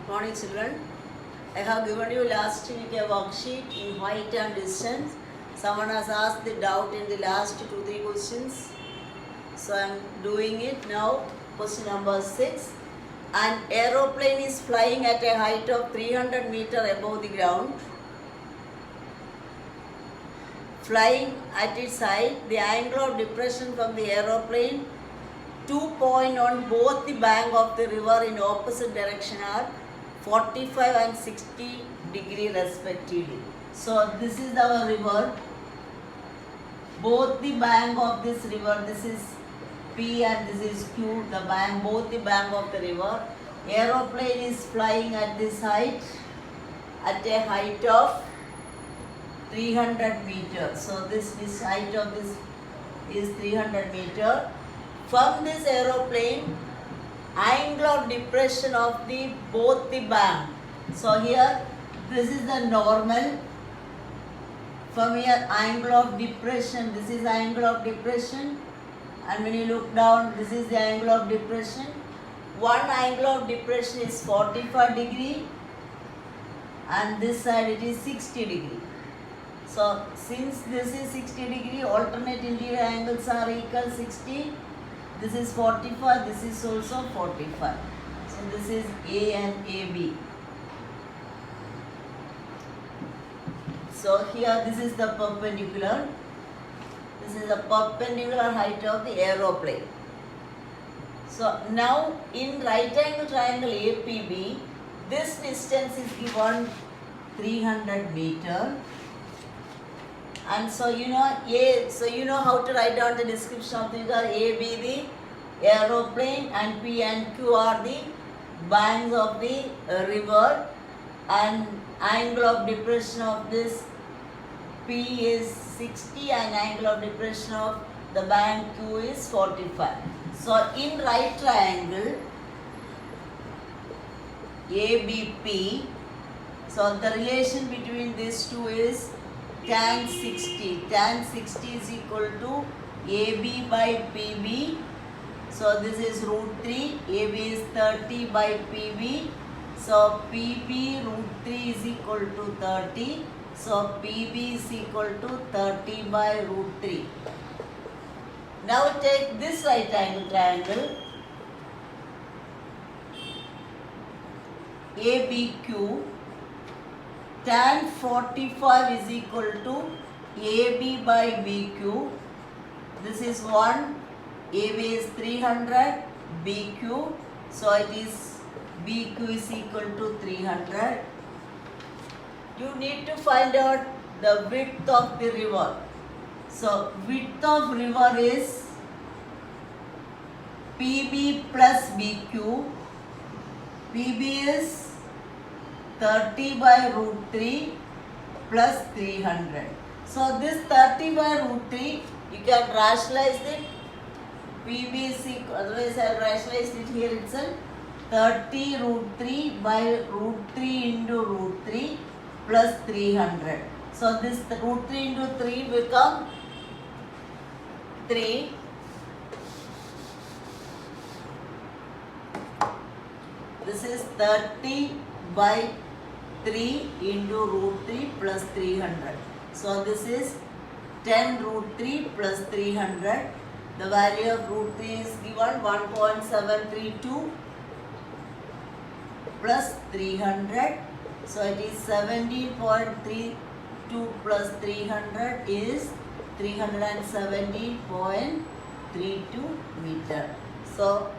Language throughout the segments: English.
Morning children, I have given you last week a worksheet in height and distance. Someone has asked the doubt in the last 2-3 questions. So I am doing it now. Question number 6. An aeroplane is flying at a height of 300 meters above the ground. Flying at its height, the angle of depression from the aeroplane 2 points on both the bank of the river in opposite direction are 45 and 60 degree respectively. So this is our river. Both the bank of this river, this is P and this is Q, the bank, both the bank of the river. Aeroplane is flying at this height, at a height of 300 meters. So this height of this is 300 meters. From this aeroplane, angle of depression of the both the bank. So here this is the normal. From here angle of depression, this is angle of depression, and when you look down, this is the angle of depression. One angle of depression is 45 degree and this side it is 60 degree. So since this is 60 degree, alternate interior angles are equal 60. This is 45, this is also 45. So this is A and AB. So here this is the perpendicular. This is the perpendicular height of the aeroplane. So now in right angle triangle APB, this distance is given 300 meter. And so you know how to write down the description of the figure. A be the aeroplane and P and Q are the banks of the river, and angle of depression of this P is 60 and angle of depression of the bank Q is 45. So in right triangle ABP, so the relation between these two is tan 60. Tan 60 is equal to AB by PB. So this is root 3. AB is 30 by PB. So PB root 3 is equal to 30. So PB is equal to 30 by root 3. Now take this right angle triangle ABQ. Tan 45 is equal to AB by BQ. This is 1. AB is 300, BQ. So it is BQ is equal to 300. You need to find out the width of the river. So width of river is PB plus BQ. PB is 30 by root 3 plus 300. So this 30 by root 3, you can rationalize it. PB is equal, otherwise I have rationalized it here itself. 30 root 3 by root 3 into root 3 plus 300. So this root 3 into 3 become 3. This is 30 by 3 into root 3 plus 300. So this is 10 root 3 plus 300. The value of root 3 is given 1.732 plus 300. So it is 17.32 plus 300 is 317.32 meter. So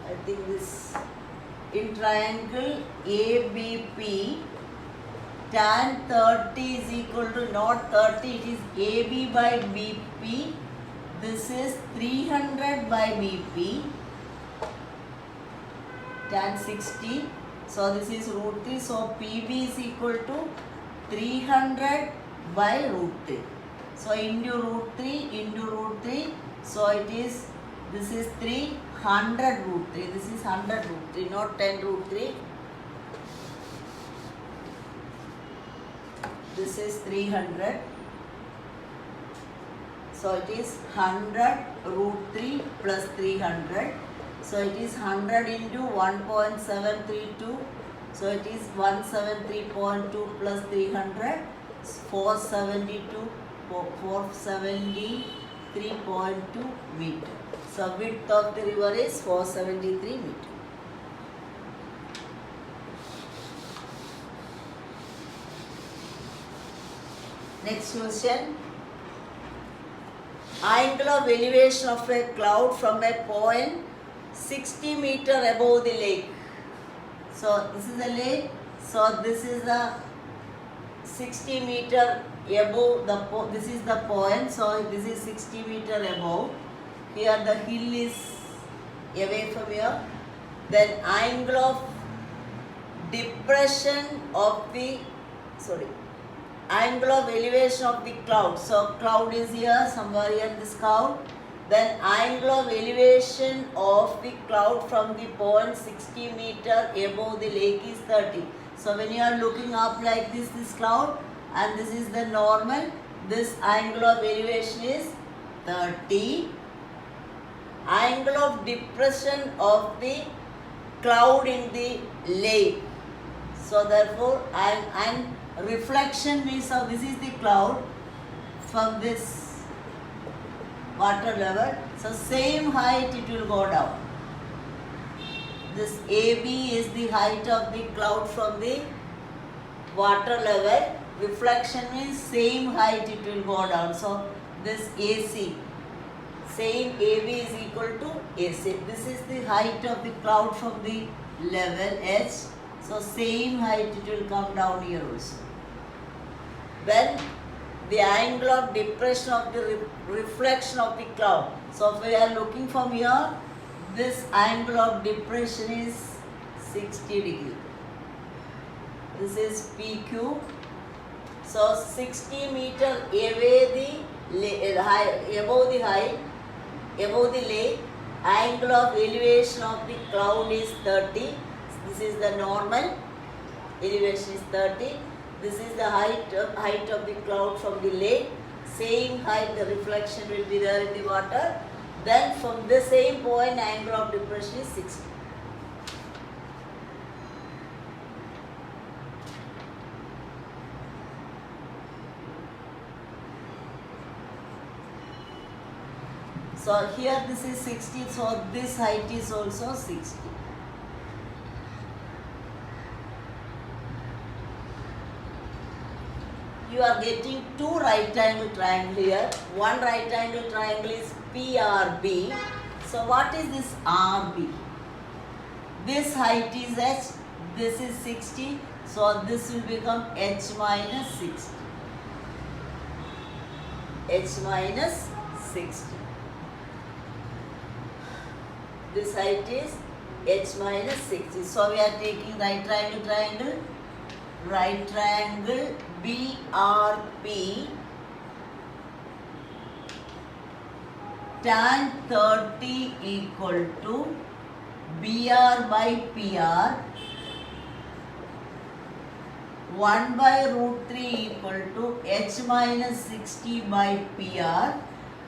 I think this in triangle ABP, tan 30 is equal to not 30, it is AB by BP. This is 300 by BP, tan 60. So this is root 3. So PB is equal to 300 by root 3. So into root 3 into root 3. So it is, this is 300 root 3. This is 100 root 3, not 10 root 3. This is 300. So it is 100 root 3 plus 300. So it is 100 into 1.732. So it is 173.2 plus 300, 472, 473.2 meter. So width of the river is 473 meter. Next question. Angle of elevation of a cloud from a point 60 meter above the lake. So this is the lake. So this is the 60 meter above the this is the point. So this is 60 meter above. Here the hill is away from here. Then angle of depression of the angle of elevation of the cloud. So cloud is here, somewhere here in this cloud. Then angle of elevation of the cloud from the point 60 meter above the lake is 30. So when you are looking up like this cloud, and this is the normal, this angle of elevation is 30. Angle of depression of the cloud in the lake. So therefore, and reflection means this is the cloud from this water level. So same height it will go down. This AB is the height of the cloud from the water level. Reflection means same height it will go down. So this AC, same AB is equal to AC. This is the height of the cloud from the level H. So same height it will come down here also. Then the angle of depression of the reflection of the cloud. So if we are looking from here, this angle of depression is 60 degree. This is PQ. So 60 meter away above the lake, angle of elevation of the cloud is 30. This is the normal, elevation is 30. This is the height of the cloud from the lake. Same height, the reflection will be there in the water. Then from the same point, angle of depression is 60. So here this is 60, so this height is also 60. You are getting two right angle triangle here. One right angle triangle is PRB. So what is this RB? This height is H, this is 60. So this will become H minus 60. H minus 60. This height is H minus 60. So we are taking right triangle, BRP, tan 30 equal to BR by PR, 1 by root 3 equal to H minus 60 by PR.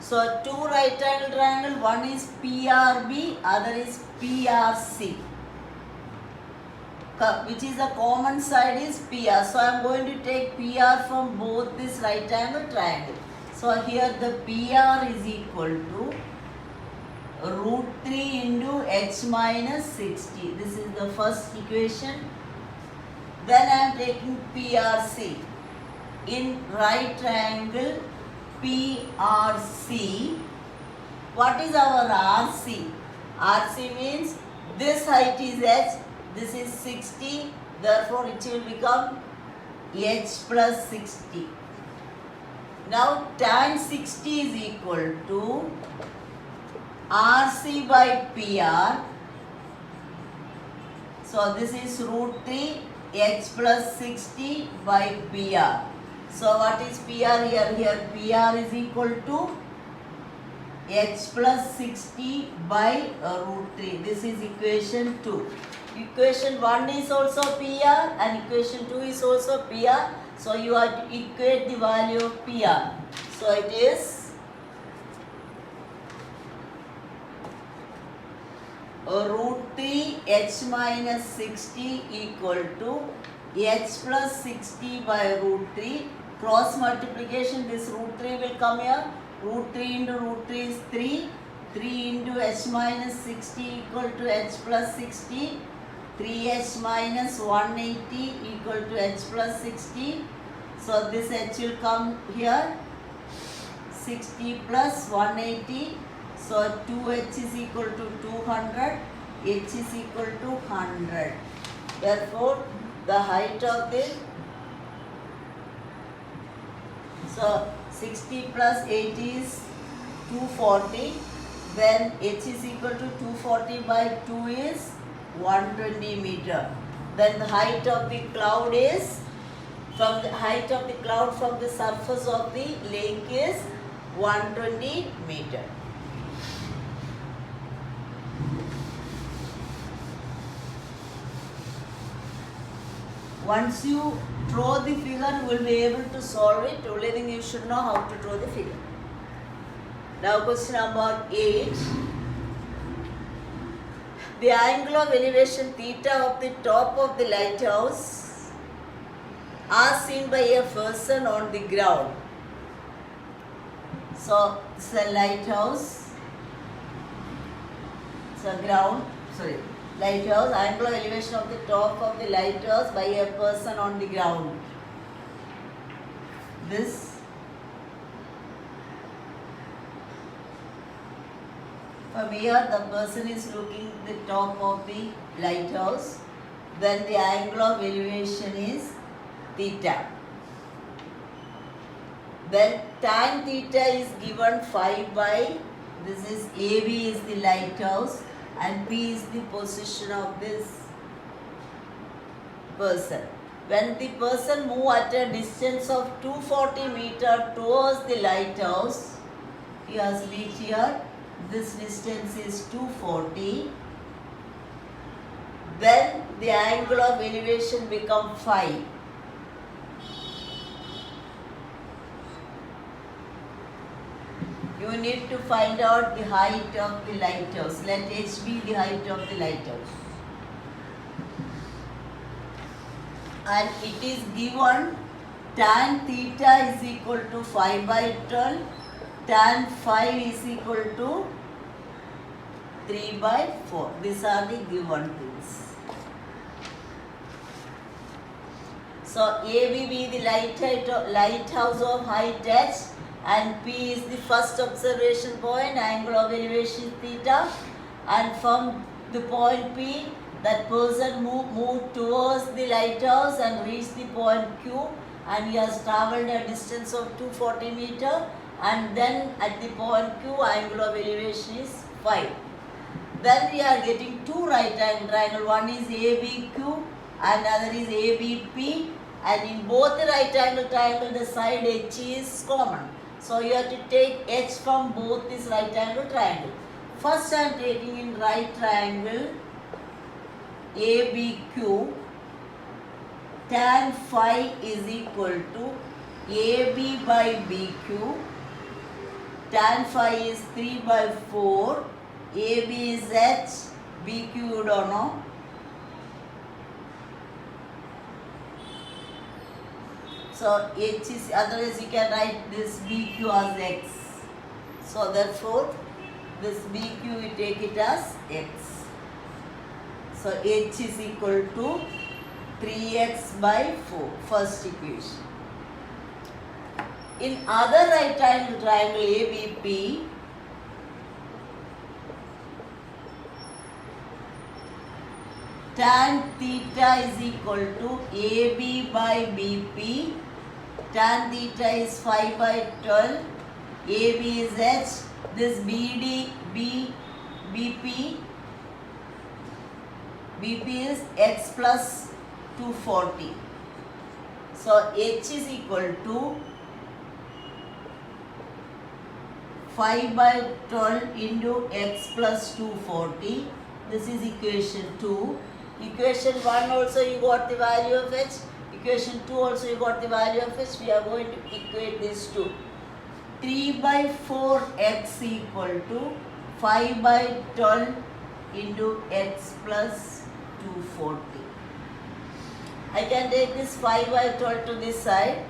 So two right angle triangle, one is PRB, other is PRC. Which is the common side is PR. So I am going to take PR from both this right angle triangle. So here the PR is equal to root 3 into H minus 60. This is the first equation. Then I am taking PRC. In right triangle PRC, what is our RC? RC means this height is H, this is 60, therefore it will become H plus 60. Now tan 60 is equal to RC by PR. So this is root 3 H plus 60 by PR. So what is PR here? Here PR is equal to H plus 60 by root 3. This is equation 2. Equation 1 is also PR and equation 2 is also PR. So you have to equate the value of PR. So it is root 3 h minus 60 equal to h plus 60 by root 3. Cross multiplication, this root 3 will come here. Root 3 into root 3 is 3. 3 into h minus 60 equal to h plus 60. 3h minus 180 equal to h plus 60. So this h will come here. 60 plus 180. So 2h is equal to 200. H is equal to 100. Therefore, the height of this. So 60 plus 80 is 240. Then h is equal to 240 by 2 is 120 meter. Then the height of the cloud is, from the height of the cloud from the surface of the lake is 120 meter. Once you draw the figure, you will be able to solve it. Only thing you should know how to draw the figure. Now question number 8. The angle of elevation theta of the top of the lighthouse as seen by a person on the ground. So it's a lighthouse. It's a lighthouse, angle of elevation of the top of the lighthouse by a person on the ground. This from here the person is looking at the top of the lighthouse. Then the angle of elevation is theta. Then tan theta is given 5 by, this is AB is the lighthouse and P is the position of this person. When the person move at a distance of 240 meter towards the lighthouse, he has reached here, this distance is 240, then the angle of elevation become 5. You need to find out the height of the lighthouse. Let h be the height of the lighthouse. And it is given tan theta is equal to 5 by 12. Tan phi is equal to 3 by 4. These are the given things. So AB be the lighthouse of height h, and P is the first observation point, angle of elevation theta, and from the point P, that person move towards the lighthouse and reach the point Q, and he has travelled a distance of 240 meter, and then at the point Q, angle of elevation is 5. Then we are getting two right angle triangle. One is ABQ and other is ABP, and in both the right angle triangle the side H is common. So you have to take H from both this right angle triangle. First I am taking in right triangle ABQ. Tan phi is equal to AB by BQ. Tan phi is 3 by 4. AB is H, BQ you don't know. So H is, otherwise you can write this BQ as X. So therefore this BQ we take it as X. So H is equal to 3x by 4, first equation. In other right angle triangle ABP, tan theta is equal to AB by BP. Tan theta is 5 by 12. AB is H. This BP is X plus 240. So H is equal to 5 by 12 into X plus 240. This is equation 2. Equation 1 also you got the value of H. equation 2 also you got the value of h. We are going to equate these two. 3 by 4x equal to 5 by 12 into x plus 240. I can take this 5 by 12 to this side.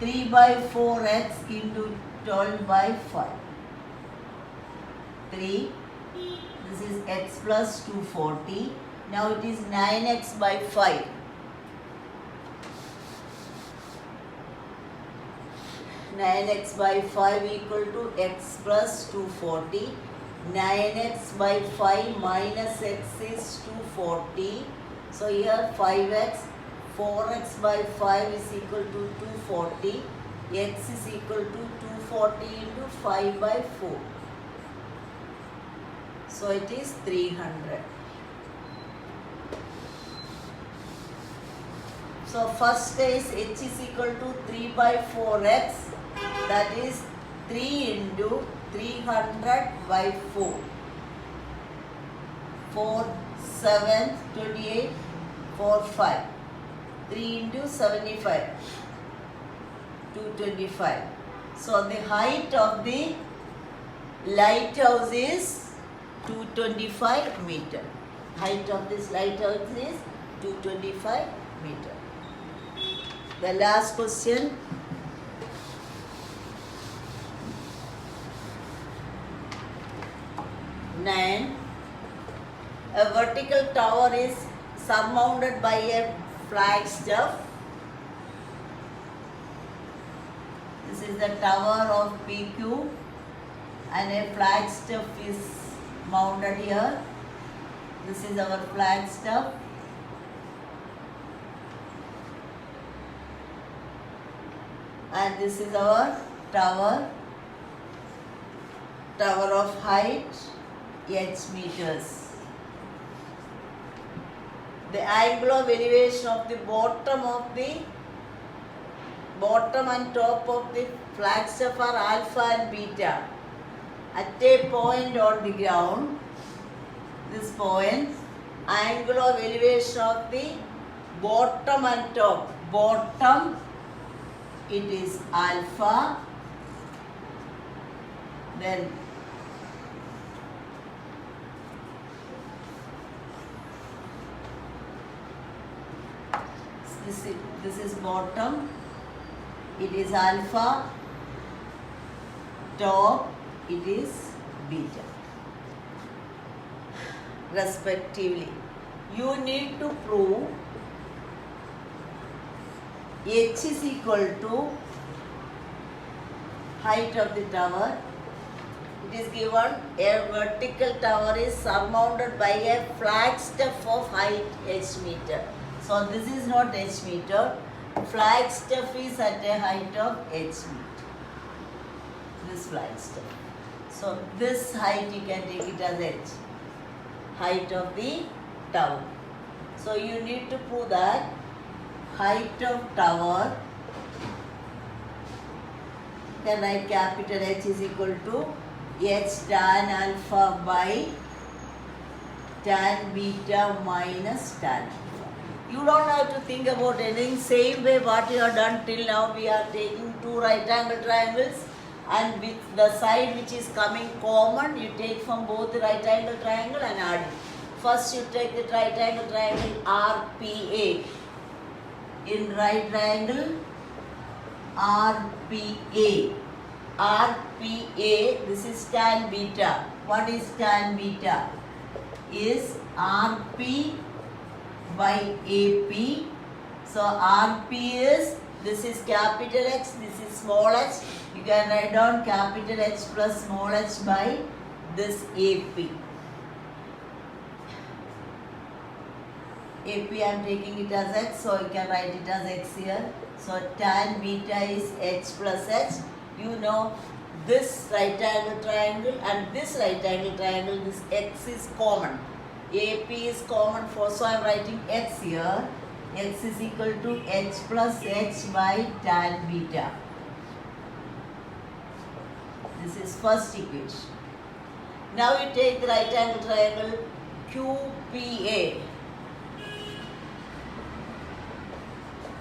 3 by 4x into 12 by 5. 3. This is x plus 240. Now it is 9x by 5. 9x by 5 equal to x plus 240. 9x by 5 minus x is 240. So here 5x, 4x by 5 is equal to 240. X is equal to 240 into 5 by 4. So it is 300. So first case h is equal to 3 by 4x, that is 3 into 300 by 4. 4, 7, 28, 4, 5. 3 into 75, 225. So the height of the lighthouse is 225 meter. Height of this lighthouse is 225 meter. The last question. Nine. A vertical tower is surmounted by a flagstaff. This is the tower of PQ and a flagstaff is mounted here. This is our flagstaff. And this is our tower. Tower of height h meters. The angle of elevation of the bottom and top of the flagstaff are alpha and beta. At a point on the ground, this point, angle of elevation of the bottom and top. Bottom, it is alpha. Then this is bottom, it is alpha, top, it is beta, respectively. You need to prove h is equal to height of the tower. It is given a vertical tower is surmounted by a flagstaff of height h meter. So this is not h meter. Flagstaff is at a height of h meter. This flagstaff. So this height you can take it as h. Height of the tower. So you need to prove that height of tower, then write capital H is equal to h tan alpha by tan beta minus tan alpha. You don't have to think about anything. Same way what you have done till now, we are taking two right angle triangles, and with the side which is coming common, you take from both the right angle triangle and add it. First you take the right angle triangle RPA. In right triangle RPA. RPA, this is tan beta. What is tan beta? Is RP by AP. So RP is, this is capital X, this is small h. You can write down capital H plus small h by this AP. AP I am taking it as x, so you can write it as x here. So tan beta is h plus h. You know this right angle triangle and this right angle triangle, this x is common. AP is common for, so I am writing x here. X is equal to h plus h by tan beta. This is first equation. Now you take the right angle triangle QPA.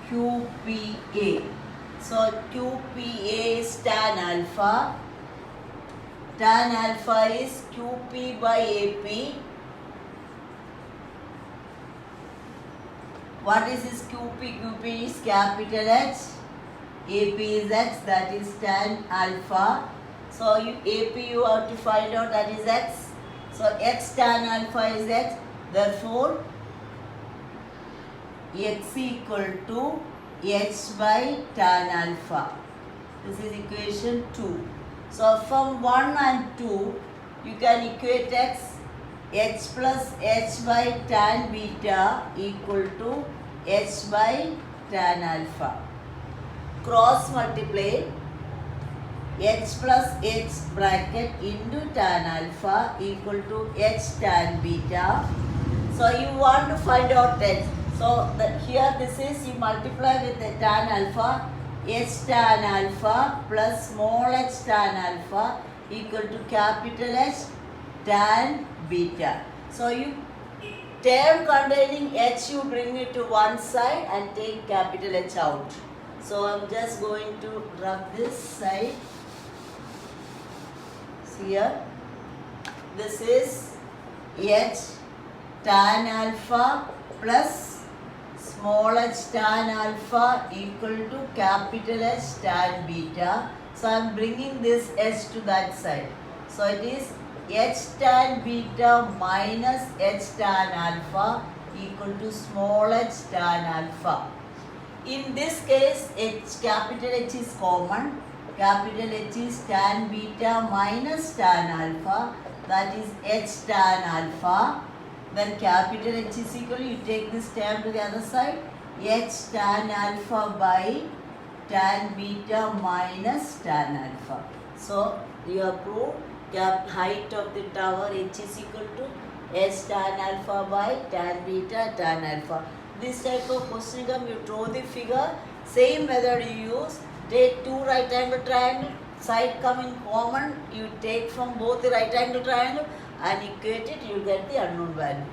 QPA. So QPA is tan alpha. Tan alpha is QP by AP. What is this QP? QP is capital H. AP is X, that is tan alpha. So AP you have to find out, that is X. So X tan alpha is X. Therefore, X equal to H by tan alpha. This is equation 2. So from 1 and 2, you can equate X. H plus H by tan beta equal to H by tan alpha. Cross multiply H plus H bracket into tan alpha equal to H tan beta. So you want to find out H. So here this is, you multiply with the tan alpha, H tan alpha plus small h tan alpha equal to capital H tan beta. So you term containing H, you bring it to one side and take capital H out. So I'm just going to rub this side. See here, this is H tan alpha plus small h tan alpha equal to capital H tan beta. So I'm bringing this H to that side. So it is H tan beta minus H tan alpha equal to small h tan alpha. In this case, capital H is common. Capital H is tan beta minus tan alpha, that is H tan alpha. Then capital H is equal, you take this term to the other side, H tan alpha by tan beta minus tan alpha. So you have proved height of the tower H is equal to H tan alpha by tan beta tan alpha. This type of question come, you draw the figure, same method you use, take two right angle triangle, side come in common, you take from both the right angle triangle and equate it, you get the unknown value.